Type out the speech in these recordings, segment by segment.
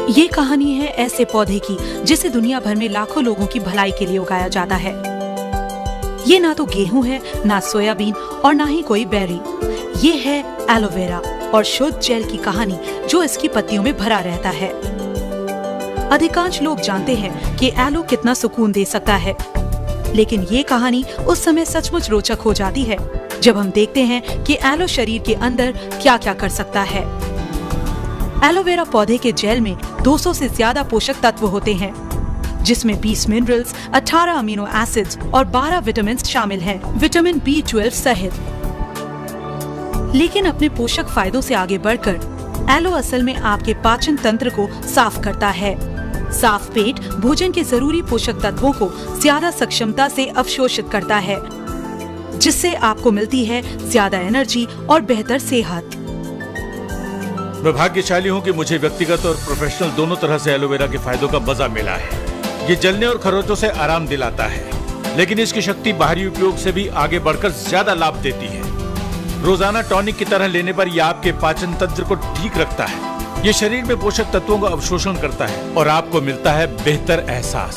ये कहानी है ऐसे पौधे की जिसे दुनिया भर में लाखों लोगों की भलाई के लिए उगाया जाता है। ये ना तो गेहूं है, ना सोयाबीन और ना ही कोई बेरी। ये है एलोवेरा और शुद्ध जेल की कहानी जो इसकी पत्तियों में भरा रहता है। अधिकांश लोग जानते हैं कि एलो कितना सुकून दे सकता है, लेकिन ये कहानी उस समय सचमुच रोचक हो जाती है जब हम देखते हैं कि एलो शरीर के अंदर क्या क्या कर सकता है। एलोवेरा पौधे के जेल में 200 से ज्यादा पोषक तत्व होते हैं, जिसमें 20 मिनरल्स, 18 अमीनो एसिड्स और 12 विटामिन शामिल हैं, विटामिन B12 सहित। लेकिन अपने पोषक फायदों से आगे बढ़कर एलो असल में आपके पाचन तंत्र को साफ करता है। साफ पेट भोजन के जरूरी पोषक तत्वों को ज्यादा सक्षमता से अवशोषित करता है, जिससे आपको मिलती है ज्यादा एनर्जी और बेहतर सेहत। मैं भाग्यशाली हूँ कि मुझे व्यक्तिगत और प्रोफेशनल दोनों तरह से एलोवेरा के फायदों का मजा मिला है। ये जलने और खरोंचों से आराम दिलाता है, लेकिन इसकी शक्ति बाहरी उपयोग से भी आगे बढ़कर ज्यादा लाभ देती है। रोजाना टॉनिक की तरह लेने पर यह आपके पाचन तंत्र को ठीक रखता है। ये शरीर में पोषक तत्वों का अवशोषण करता है और आपको मिलता है बेहतर एहसास।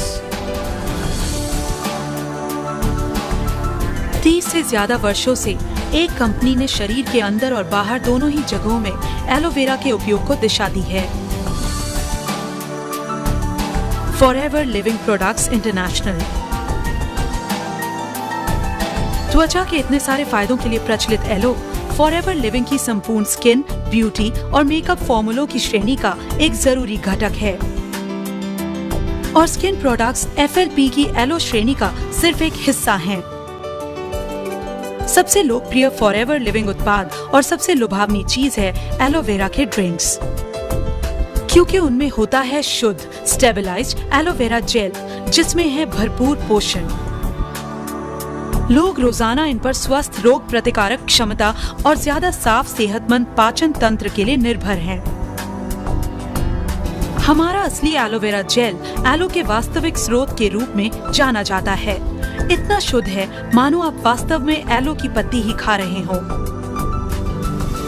30 से ज्यादा वर्षों से एक कंपनी ने शरीर के अंदर और बाहर दोनों ही जगहों में एलोवेरा के उपयोग को दिशा दी है। Forever living products international. त्वचा के इतने सारे फायदों के लिए प्रचलित एलो फॉरएवर लिविंग की संपूर्ण स्किन, ब्यूटी और मेकअप फॉर्मूलों की श्रेणी का एक जरूरी घटक है। और स्किन प्रोडक्ट्स FLP की एलो श्रेणी का सिर्फ एक हिस्सा हैं। सबसे लोकप्रिय फॉरएवर लिविंग उत्पाद और सबसे लुभावनी चीज है एलोवेरा के ड्रिंक्स, क्योंकि उनमें होता है शुद्ध स्टेबलाइज्ड एलोवेरा जेल, जिसमें है भरपूर पोषण। लोग रोजाना इन पर स्वस्थ रोग प्रतिकारक क्षमता और ज्यादा साफ सेहतमंद पाचन तंत्र के लिए निर्भर हैं। हमारा असली एलोवेरा जेल एलो के वास्तविक स्रोत के रूप में जाना जाता है। इतना शुद्ध है मानो आप वास्तव में एलो की पत्ती ही खा रहे हो।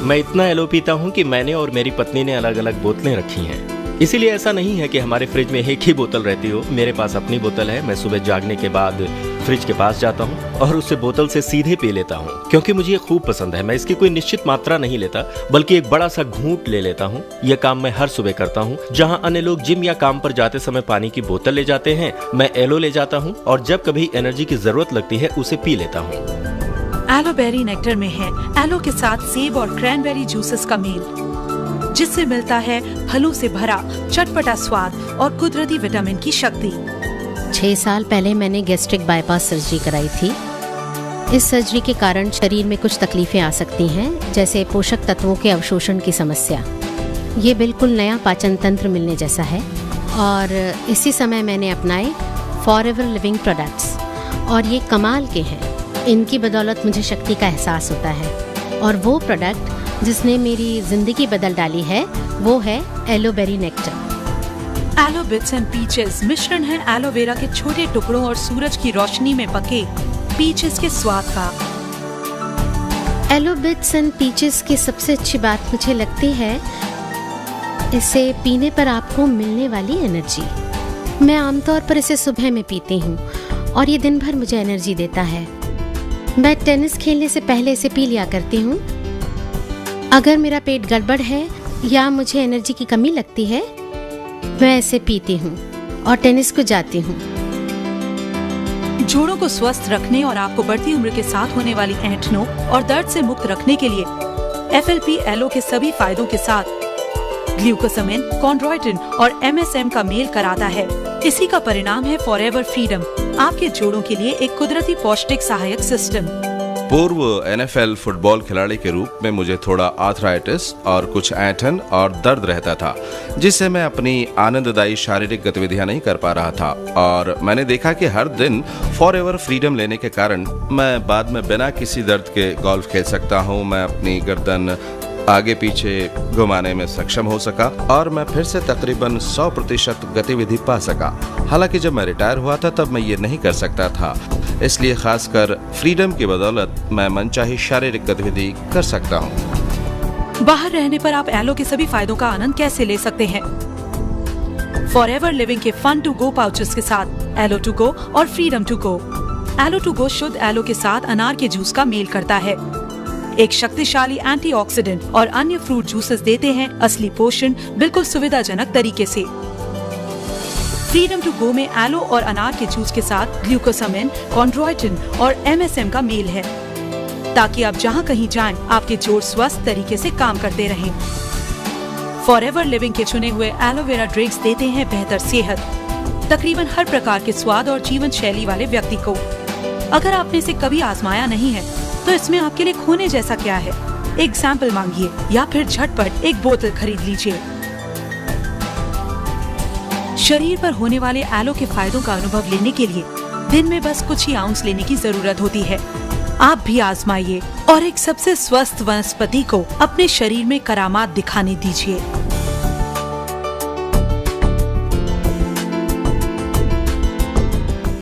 मैं इतना एलो पीता हूँ कि मैंने और मेरी पत्नी ने अलग अलग बोतलें रखी हैं। इसीलिए ऐसा नहीं है कि हमारे फ्रिज में एक ही बोतल रहती हो। मेरे पास अपनी बोतल है। मैं सुबह जागने के बाद फ्रिज के पास जाता हूँ और उससे बोतल से सीधे पी लेता हूँ, क्योंकि मुझे ये खूब पसंद है। मैं इसकी कोई निश्चित मात्रा नहीं लेता, बल्कि एक बड़ा सा घूंट ले लेता हूँ। यह काम मैं हर सुबह करता हूँ। जहाँ अन्य लोग जिम या काम पर जाते समय पानी की बोतल ले जाते हैं, मैं एलो ले जाता हूँ और जब कभी एनर्जी की जरूरत लगती है उसे पी लेता हूँ। एलोबेरी नेक्टर में है एलो के साथ सेब और क्रैनबेरी जूसेस का मेल, जिससे मिलता है फलों से भरा चटपटा स्वाद और कुदरती विटामिन की शक्ति। 6 साल पहले मैंने गैस्ट्रिक बाईपास सर्जरी कराई थी। इस सर्जरी के कारण शरीर में कुछ तकलीफें आ सकती हैं, जैसे पोषक तत्वों के अवशोषण की समस्या। ये बिल्कुल नया पाचन तंत्र मिलने जैसा है और इसी समय मैंने अपनाए फॉरएवर लिविंग प्रोडक्ट्स, और ये कमाल के हैं। इनकी बदौलत मुझे शक्ति का एहसास होता है, और वो प्रोडक्ट जिसने मेरी जिंदगी बदल डाली है वो है aloe berry nectar. Aloe bits and peaches मिश्रण है एलोवेरा के छोटे टुकड़ों और सूरज की रोशनी में पके पीचेस के स्वाद का। एलो बिट्स एंड पीचेस की सबसे अच्छी बात मुझे लगती है इसे पीने पर आपको मिलने वाली एनर्जी। मैं आमतौर पर इसे सुबह में पीती हूँ और ये दिन भर मुझे एनर्जी देता है। मैं टेनिस खेलने से पहले इसे पी लिया करती हूँ। अगर मेरा पेट गड़बड़ है या मुझे एनर्जी की कमी लगती है, मैं इसे पीती हूँ और टेनिस को जाती हूँ। जोड़ों को स्वस्थ रखने और आपको बढ़ती उम्र के साथ होने वाली ऐंठनों और दर्द से मुक्त रखने के लिए FLP एलो के सभी फायदों के साथ ग्लूकोसामिन, कॉन्ड्रोइटिन और MSM का मेल कराता है। इसी का परिणाम है फॉरएवर फ्रीडम, आपके जोड़ों के लिए एक कुदरती पौष्टिक सहायक सिस्टम। पूर्व NFL फुटबॉल खिलाड़ी के रूप में मुझे थोड़ा आर्थराइटिस और कुछ ऐंठन और दर्द रहता था, जिससे मैं अपनी आनंददायी शारीरिक गतिविधियां नहीं कर पा रहा था। और मैंने देखा कि हर दिन फॉरएवर फ्रीडम लेने के कारण मैं बाद में बिना किसी दर्द के गोल्फ खेल सकता हूं। मैं अपनी गर्दन आगे पीछे घुमाने में सक्षम हो सका और मैं फिर से तकरीबन 100% गतिविधि पा सका। हालांकि जब मैं रिटायर हुआ था तब मैं ये नहीं कर सकता था, इसलिए खासकर फ्रीडम की बदौलत मैं मनचाही शारीरिक गतिविधि कर सकता हूँ। बाहर रहने पर आप एलो के सभी फायदों का आनंद कैसे ले सकते हैं? फॉरएवर लिविंग के फन टू गो पाउचेस के साथ एलो टू गो और freedom to go. Aloe to go शुद्ध एलो के साथ अनार के जूस का मेल करता है। एक शक्तिशाली एंटीऑक्सीडेंट और अन्य फ्रूट जूसेस देते हैं असली पोषण बिल्कुल सुविधाजनक तरीके से। फ्रीडम टू गो में एलो और अनार के जूस के साथ ग्लूकोसामिन, कॉन्ड्रोइटिन और एमएसएम का मेल है, ताकि आप जहां कहीं जाएं आपके जोड़ स्वस्थ तरीके से काम करते रहें। फॉरएवर लिविंग के चुने हुए एलोवेरा ड्रिंक्स देते हैं बेहतर सेहत तकरीबन हर प्रकार के स्वाद और जीवन शैली वाले व्यक्ति को। अगर आपने इसे कभी आजमाया नहीं है तो इसमें आपके लिए खोने जैसा क्या है। एक सैंपल मांगिए या फिर झटपट एक बोतल खरीद लीजिए। शरीर पर होने वाले एलो के फायदों का अनुभव लेने के लिए दिन में बस कुछ ही आउंस लेने की जरूरत होती है। आप भी आजमाइए और एक सबसे स्वस्थ वनस्पति को अपने शरीर में करामात दिखाने दीजिए।